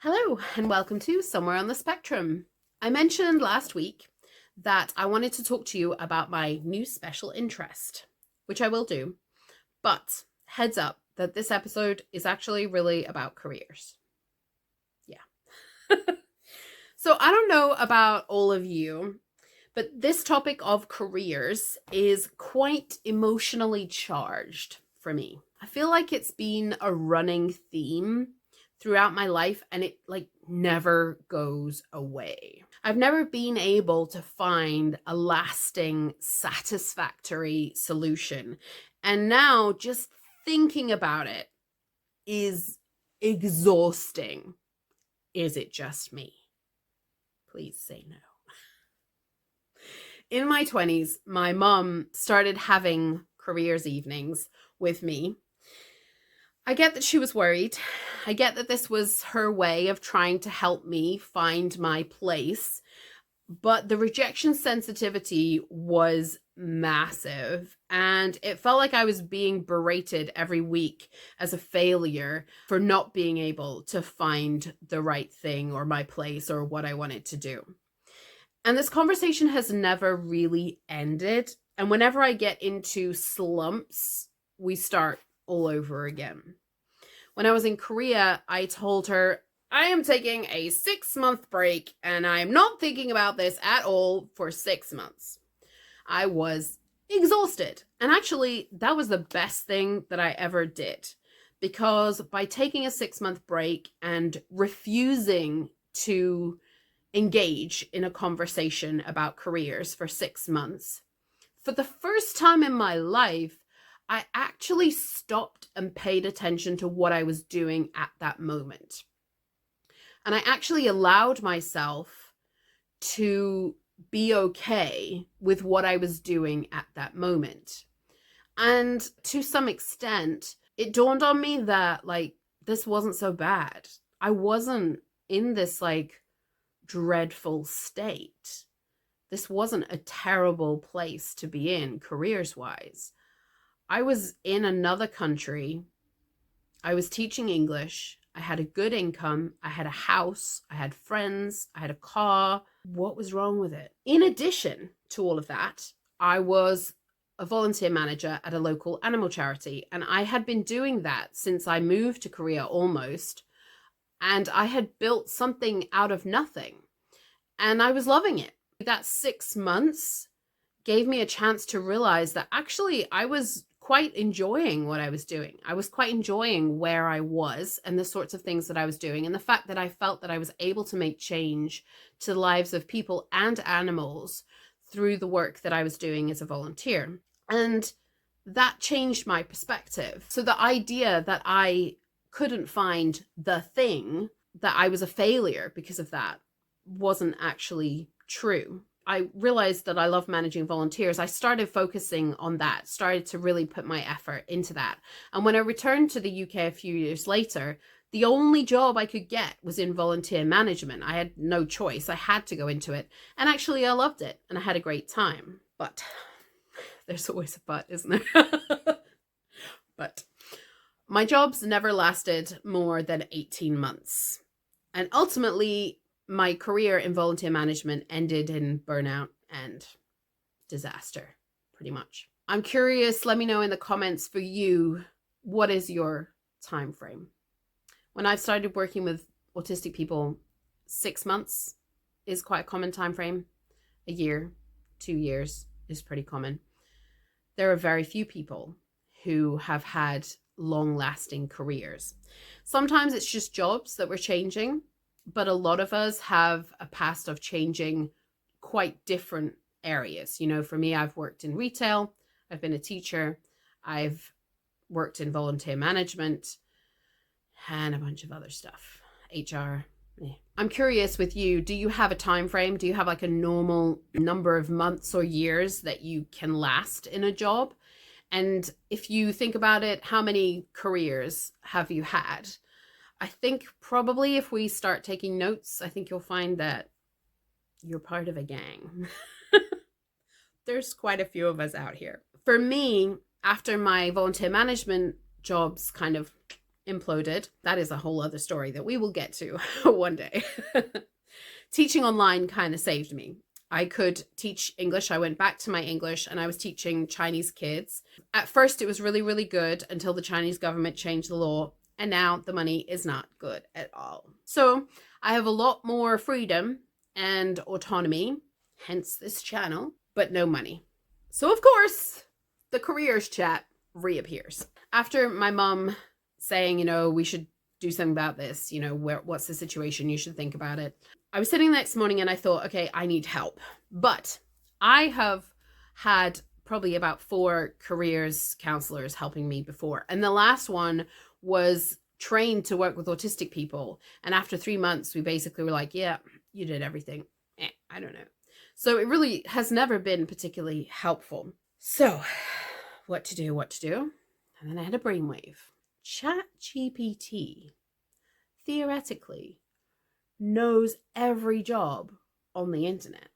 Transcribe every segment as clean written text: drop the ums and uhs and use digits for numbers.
Hello and welcome to Somewhere on the Spectrum. I mentioned last week that I wanted to talk to you about my new special interest, which I will do, but heads up that this episode is actually really about careers. Yeah. So I don't know about all of you, but this topic of careers is quite emotionally charged for me. I feel like it's been a running theme throughout my life and it never goes away. I've never been able to find a lasting, satisfactory solution. And now just thinking about it is exhausting. Is it just me? Please say no. In my 20s, my mom started having careers evenings with me. I get that she was worried. I get that this was her way of trying to help me find my place. But the rejection sensitivity was massive. And it felt like I was being berated every week as a failure for not being able to find the right thing or my place or what I wanted to do. And this conversation has never really ended. And whenever I get into slumps, we start all over again. When I was in Korea, I told her, I am taking a 6-month break and I'm not thinking about this at all for 6 months. I was exhausted. And actually, that was the best thing that I ever did, because by taking a 6-month break and refusing to engage in a conversation about careers for 6 months, for the first time in my life, I actually stopped and paid attention to what I was doing at that moment. And I actually allowed myself to be okay with what I was doing at that moment. And to some extent, it dawned on me that this wasn't so bad. I wasn't in this dreadful state. This wasn't a terrible place to be in careers-wise. I was in another country. I was teaching English. I had a good income. I had a house. I had friends. I had a car. What was wrong with it? In addition to all of that, I was a volunteer manager at a local animal charity. And I had been doing that since I moved to Korea almost. And I had built something out of nothing. And I was loving it. That 6 months gave me a chance to realize that actually I was quite enjoying what I was doing. I was quite enjoying where I was and the sorts of things that I was doing, and the fact that I felt that I was able to make change to the lives of people and animals through the work that I was doing as a volunteer. And that changed my perspective. So the idea that I couldn't find the thing, that I was a failure because of that, wasn't actually true. I realized that I love managing volunteers. I started focusing on that, started to really put my effort into that. And when I returned to the UK a few years later, the only job I could get was in volunteer management. I had no choice. I had to go into it. And actually, I loved it and I had a great time. But there's always a but, isn't there? But my jobs never lasted more than 18 months. And ultimately, my career in volunteer management ended in burnout and disaster, pretty much. I'm curious, let me know in the comments for you, what is your time frame? When I've started working with autistic people, 6 months is quite a common time frame. A year, 2 years is pretty common. There are very few people who have had long-lasting careers. Sometimes it's just jobs that we're changing, but a lot of us have a past of changing quite different areas. You know, for me, I've worked in retail, I've been a teacher, I've worked in volunteer management, and a bunch of other stuff, HR. I'm curious with you, do you have a time frame? Do you have a normal number of months or years that you can last in a job? And if you think about it, how many careers have you had? I think probably if we start taking notes, I think you'll find that you're part of a gang. There's quite a few of us out here. For me, after my volunteer management jobs kind of imploded. That is a whole other story that we will get to one day. Teaching online kind of saved me. I could teach English. I went back to my English and I was teaching Chinese kids. At first, it was really, really good until the Chinese government changed the law. And now the money is not good at all. So I have a lot more freedom and autonomy, hence this channel, but no money. So of course, the careers chat reappears. After my mom saying, we should do something about this, what's the situation? You should think about it. I was sitting the next morning and I thought, okay, I need help. But I have had probably about 4 careers counselors helping me before. And the last one was trained to work with autistic people. And after 3 months, we basically were like, yeah, you did everything. I don't know. So it really has never been particularly helpful. So what to do? And then I had a brainwave. Chat GPT theoretically knows every job on the internet.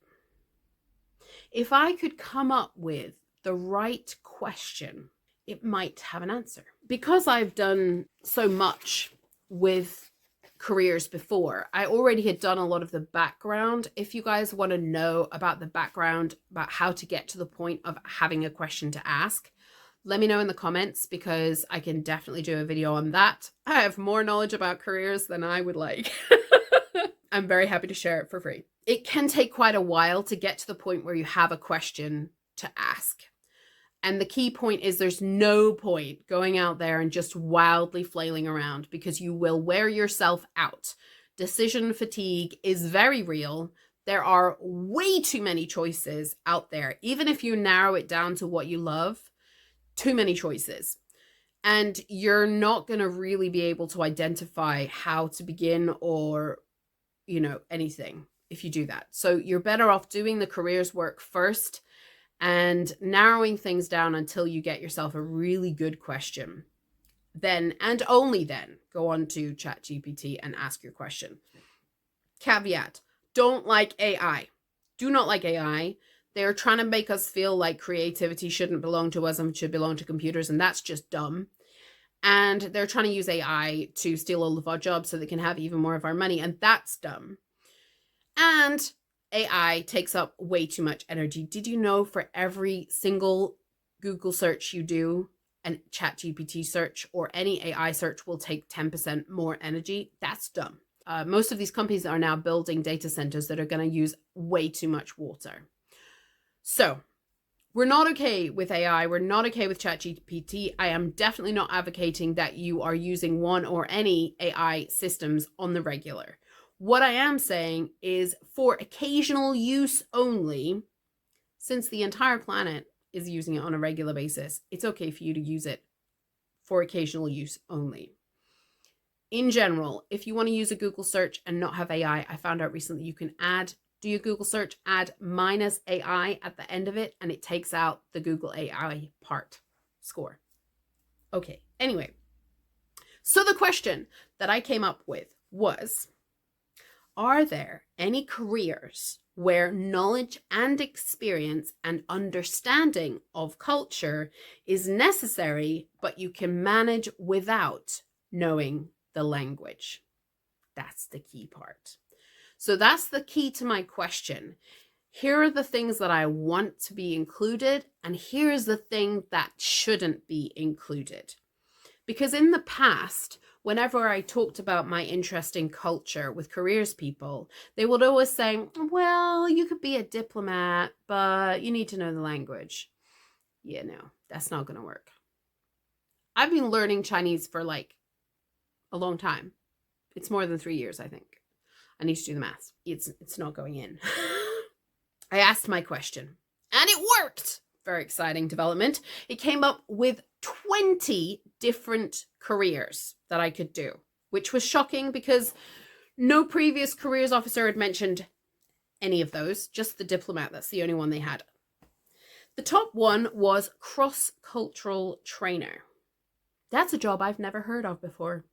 If I could come up with the right question, it might have an answer. Because I've done so much with careers before, I already had done a lot of the background. If you guys want to know about the background, about how to get to the point of having a question to ask, let me know in the comments, because I can definitely do a video on that. I have more knowledge about careers than I would like. I'm very happy to share it for free. It can take quite a while to get to the point where you have a question to ask. And the key point is there's no point going out there and just wildly flailing around, because you will wear yourself out. Decision fatigue is very real. There are way too many choices out there. Even if you narrow it down to what you love, too many choices. And you're not going to really be able to identify how to begin or, anything if you do that. So you're better off doing the careers work first and narrowing things down until you get yourself a really good question. Then, and only then, go on to Chat GPT and ask your question. Caveat, don't like AI. Do not like AI. They're trying to make us feel like creativity shouldn't belong to us and should belong to computers, and that's just dumb. And they're trying to use AI to steal all of our jobs so they can have even more of our money, and that's dumb. And AI takes up way too much energy. Did you know for every single Google search you do, and Chat GPT search or any AI search will take 10% more energy? That's dumb. Most of these companies are now building data centers that are going to use way too much water. So we're not okay with AI. We're not okay with ChatGPT. I am definitely not advocating that you are using one or any AI systems on the regular. What I am saying is for occasional use only, since the entire planet is using it on a regular basis, it's okay for you to use it for occasional use only. In general, if you want to use a Google search and not have AI, I found out recently you can do your Google search, add -AI at the end of it, and it takes out the Google AI part score. Okay, anyway. So the question that I came up with was, are there any careers where knowledge and experience and understanding of culture is necessary, but you can manage without knowing the language? That's the key part. So that's the key to my question. Here are the things that I want to be included, and here's the thing that shouldn't be included. Because in the past, whenever I talked about my interest in culture with careers people, they would always say, well, you could be a diplomat, but you need to know the language. Yeah, no, that's not going to work. I've been learning Chinese for like a long time. It's more than 3 years, I think. I need to do the math. It's not going in. I asked my question and it worked. Very exciting development. It came up with 20 different careers that I could do, which was shocking because no previous careers officer had mentioned any of those, just the diplomat. That's the only one they had. The top one was cross-cultural trainer. That's a job I've never heard of before.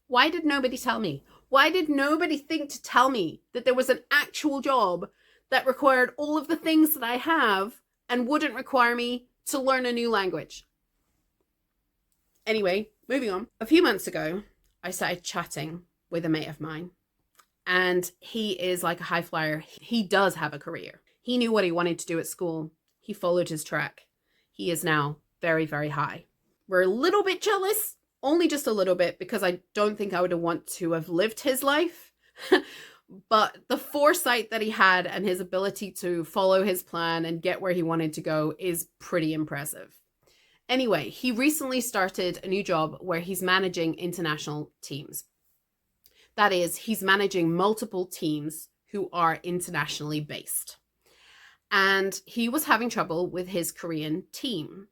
Why did nobody tell me? Why did nobody think to tell me that there was an actual job that required all of the things that I have and wouldn't require me to learn a new language? Anyway, moving on. A few months ago, I started chatting with a mate of mine, and he is like a high flyer. He does have a career. He knew what he wanted to do at school. He followed his track. He is now very, very high. We're a little bit jealous, only just a little bit, because I don't think I would want to have lived his life. But the foresight that he had and his ability to follow his plan and get where he wanted to go is pretty impressive. Anyway, he recently started a new job where he's managing international teams. That is, he's managing multiple teams who are internationally based. And he was having trouble with his Korean team.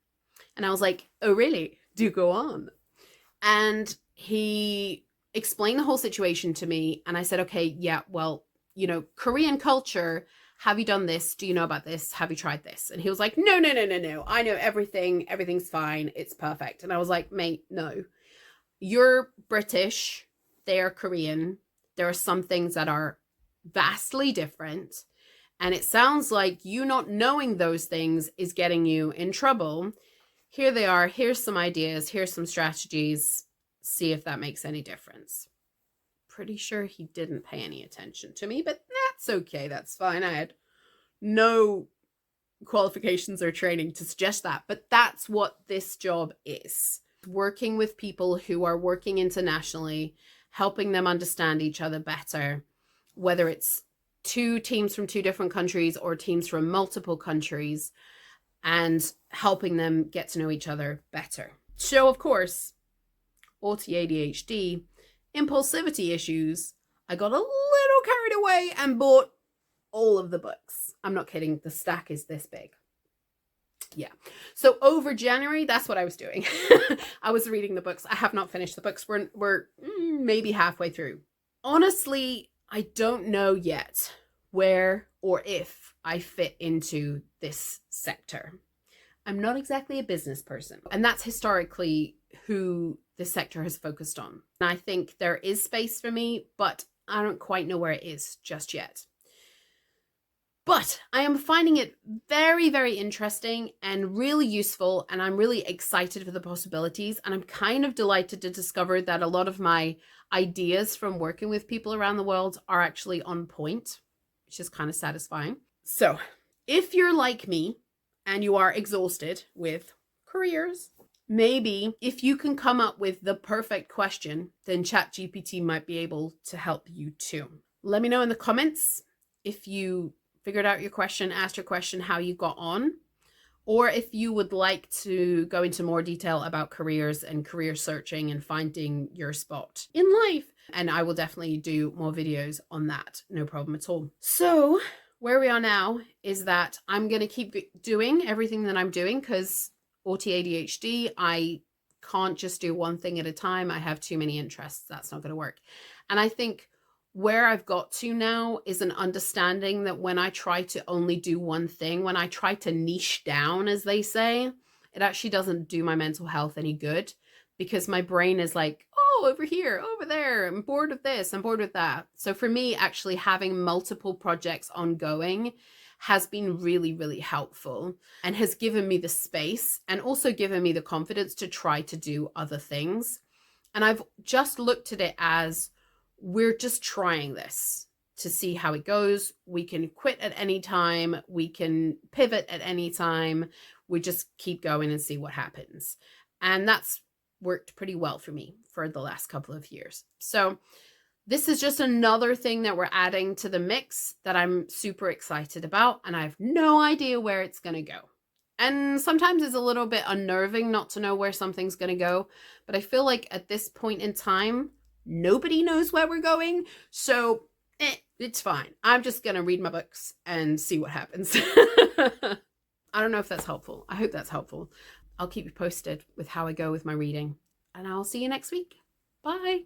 And I was like, oh, really? Do go on. And he explained the whole situation to me. And I said, okay, yeah, well, you know, Korean culture, have you done this? Do you know about this? Have you tried this? And he was like, no. I know everything. Everything's fine. It's perfect. And I was like, mate, no. You're British. They're Korean. There are some things that are vastly different. And it sounds like you not knowing those things is getting you in trouble. Here they are. Here's some ideas. Here's some strategies. See if that makes any difference. Pretty sure he didn't pay any attention to me, but that's okay. That's fine. I had no qualifications or training to suggest that, but that's what this job is. Working with people who are working internationally, helping them understand each other better, whether it's two teams from two different countries or teams from multiple countries, and helping them get to know each other better. So, of course, ADHD, impulsivity issues, I got a little carried away and bought all of the books. I'm not kidding. The stack is this big. Yeah. So over January, that's what I was doing. I was reading the books. I have not finished the books. We're maybe halfway through. Honestly, I don't know yet where or if I fit into this sector. I'm not exactly a business person, and that's historically who the sector has focused on. And I think there is space for me, but I don't quite know where it is just yet. But I am finding it very, very interesting and really useful, and I'm really excited for the possibilities. And I'm kind of delighted to discover that a lot of my ideas from working with people around the world are actually on point, which is kind of satisfying. So if you're like me and you are exhausted with careers, maybe if you can come up with the perfect question, then Chat GPT might be able to help you too. Let me know in the comments if you figured out your question, asked your question, how you got on, or if you would like to go into more detail about careers and career searching and finding your spot in life. And I will definitely do more videos on that. No problem at all. So where we are now is that I'm going to keep doing everything that I'm doing because ADHD, I can't just do one thing at a time. I have too many interests. That's not going to work. And I think where I've got to now is an understanding that when I try to only do one thing, when I try to niche down, as they say, it actually doesn't do my mental health any good because my brain is like, oh, over here, over there, I'm bored with this, I'm bored with that. So for me, actually having multiple projects ongoing has been really, really helpful and has given me the space and also given me the confidence to try to do other things. And I've just looked at it as we're just trying this to see how it goes. We can quit at any time. We can pivot at any time. We just keep going and see what happens. And that's worked pretty well for me for the last couple of years. So this is just another thing that we're adding to the mix that I'm super excited about. And I have no idea where it's going to go. And sometimes it's a little bit unnerving not to know where something's going to go. But I feel like at this point in time, nobody knows where we're going. So it's fine. I'm just going to read my books and see what happens. I don't know if that's helpful. I hope that's helpful. I'll keep you posted with how I go with my reading. And I'll see you next week. Bye.